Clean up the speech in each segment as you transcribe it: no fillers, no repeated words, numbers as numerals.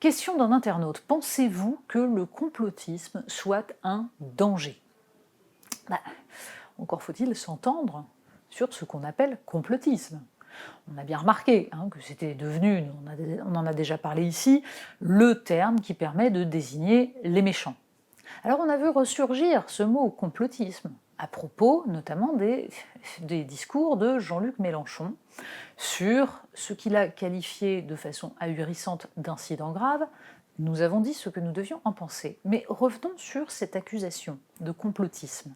Question d'un internaute. Pensez-vous que le complotisme soit un danger? Encore faut-il s'entendre sur ce qu'on appelle complotisme. On a bien remarqué que c'était devenu, on en a déjà parlé ici, le terme qui permet de désigner les méchants. Alors on a vu ressurgir ce mot complotisme à propos notamment des discours de Jean-Luc Mélenchon sur ce qu'il a qualifié de façon ahurissante d'incident grave. Nous avons dit ce que nous devions en penser. Mais revenons sur cette accusation de complotisme,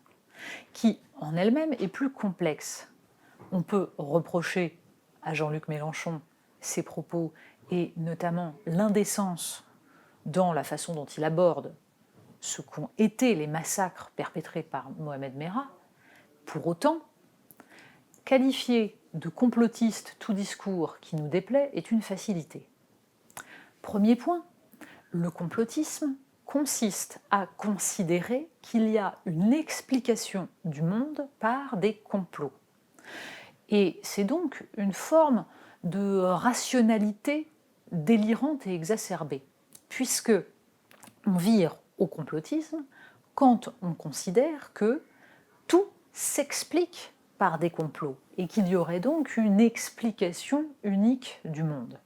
qui en elle-même est plus complexe. On peut reprocher à Jean-Luc Mélenchon ses propos et notamment l'indécence dans la façon dont il aborde ce qu'ont été les massacres perpétrés par Mohamed Merah. Pour autant, qualifier de complotiste tout discours qui nous déplaît est une facilité. Premier point, le complotisme consiste à considérer qu'il y a une explication du monde par des complots. Et c'est donc une forme de rationalité délirante et exacerbée, puisque on vire au complotisme quand on considère que tout s'explique par des complots et qu'il y aurait donc une explication unique du monde.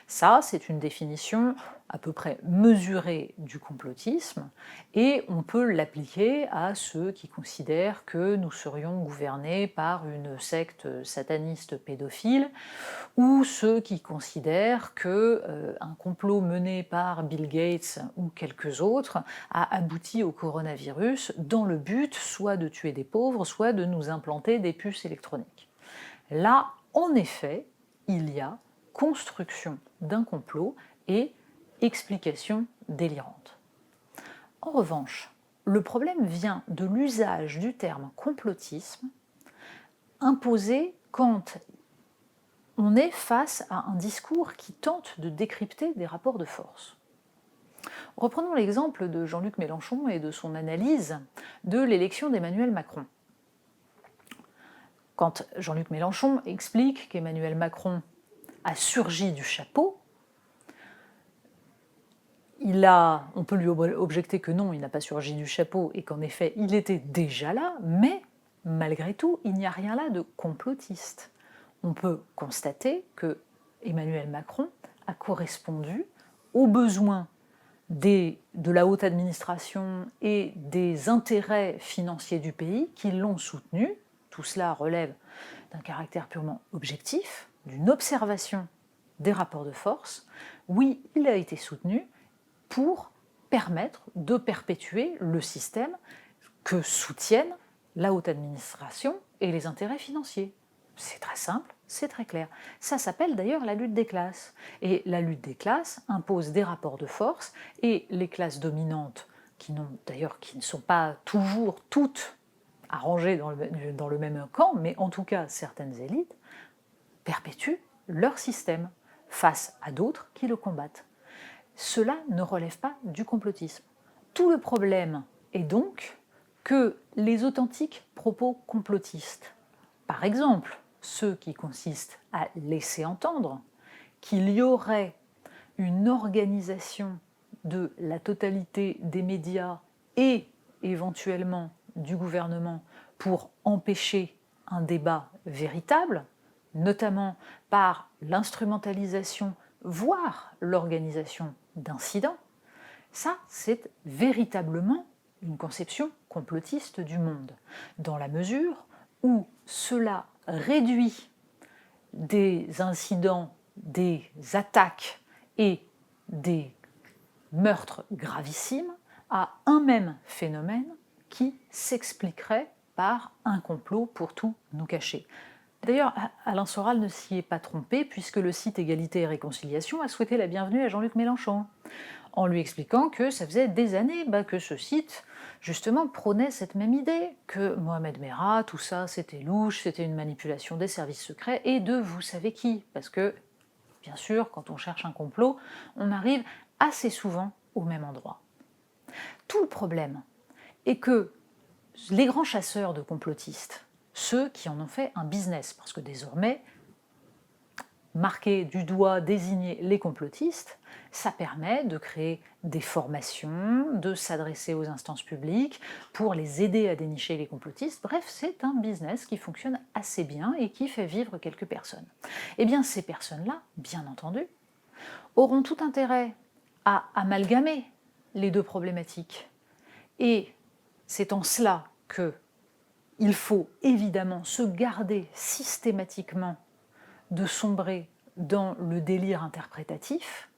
Ça, c'est une définition à peu près mesurée du complotisme et on peut l'appliquer à ceux qui considèrent que nous serions gouvernés par une secte sataniste pédophile ou ceux qui considèrent qu'un complot mené par Bill Gates ou quelques autres a abouti au coronavirus dans le but soit de tuer des pauvres, soit de nous implanter des puces électroniques. Là, en effet, il y a construction d'un complot et explication délirante. En revanche, le problème vient de l'usage du terme complotisme imposé quand on est face à un discours qui tente de décrypter des rapports de force. Reprenons l'exemple de Jean-Luc Mélenchon et de son analyse de l'élection d'Emmanuel Macron. Quand Jean-Luc Mélenchon explique qu'Emmanuel Macron a surgi du chapeau, on peut lui objecter que non, il n'a pas surgi du chapeau et qu'en effet, il était déjà là, mais malgré tout, il n'y a rien là de complotiste. On peut constater que Emmanuel Macron a correspondu aux besoins de la haute administration et des intérêts financiers du pays qui l'ont soutenu. Tout cela relève d'un caractère purement objectif, d'une observation des rapports de force. Oui, il a été soutenu pour permettre de perpétuer le système que soutiennent la haute administration et les intérêts financiers. C'est très simple, c'est très clair. Ça s'appelle d'ailleurs la lutte des classes. Et la lutte des classes impose des rapports de force et les classes dominantes, qui ne sont pas toujours toutes arrangées dans le même camp, mais en tout cas certaines élites, perpétuent leur système face à d'autres qui le combattent. Cela ne relève pas du complotisme. Tout le problème est donc que les authentiques propos complotistes, par exemple ceux qui consistent à laisser entendre qu'il y aurait une organisation de la totalité des médias et éventuellement du gouvernement pour empêcher un débat véritable, notamment par l'instrumentalisation, voire l'organisation d'incidents, ça, c'est véritablement une conception complotiste du monde, dans la mesure où cela réduit des incidents, des attaques et des meurtres gravissimes à un même phénomène qui s'expliquerait par un complot pour tout nous cacher. D'ailleurs, Alain Soral ne s'y est pas trompé, puisque le site Égalité et Réconciliation a souhaité la bienvenue à Jean-Luc Mélenchon, en lui expliquant que ça faisait des années que ce site, justement, prônait cette même idée, que Mohamed Merah, tout ça, c'était louche, c'était une manipulation des services secrets, et de vous savez qui, parce que, bien sûr, quand on cherche un complot, on arrive assez souvent au même endroit. Tout le problème est que les grands chasseurs de complotistes, ceux qui en ont fait un business, parce que désormais, marquer du doigt, désigner les complotistes, ça permet de créer des formations, de s'adresser aux instances publiques pour les aider à dénicher les complotistes. Bref, c'est un business qui fonctionne assez bien et qui fait vivre quelques personnes. Eh bien, ces personnes-là, bien entendu, auront tout intérêt à amalgamer les deux problématiques. Et c'est en cela qu'il faut évidemment se garder systématiquement de sombrer dans le délire interprétatif,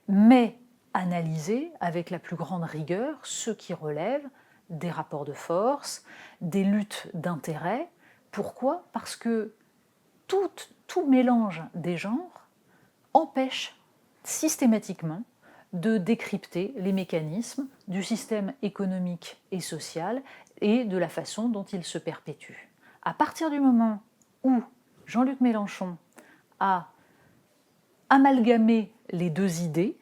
mais analyser avec la plus grande rigueur ce qui relève des rapports de force, des luttes d'intérêts. Pourquoi? Parce que tout mélange des genres empêche systématiquement de décrypter les mécanismes du système économique et social et de la façon dont il se perpétue. À partir du moment où Jean-Luc Mélenchon a amalgamé les deux idées,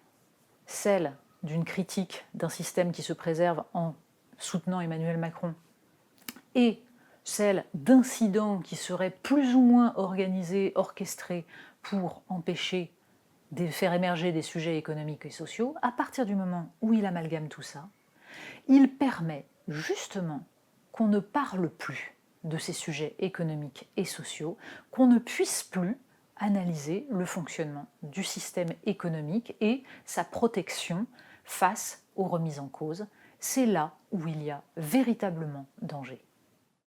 celle d'une critique d'un système qui se préserve en soutenant Emmanuel Macron et celle d'incidents qui seraient plus ou moins organisés, orchestrés pour empêcher de faire émerger des sujets économiques et sociaux, à partir du moment où il amalgame tout ça, il permet justement qu'on ne parle plus de ces sujets économiques et sociaux, qu'on ne puisse plus analyser le fonctionnement du système économique et sa protection face aux remises en cause. C'est là où il y a véritablement danger.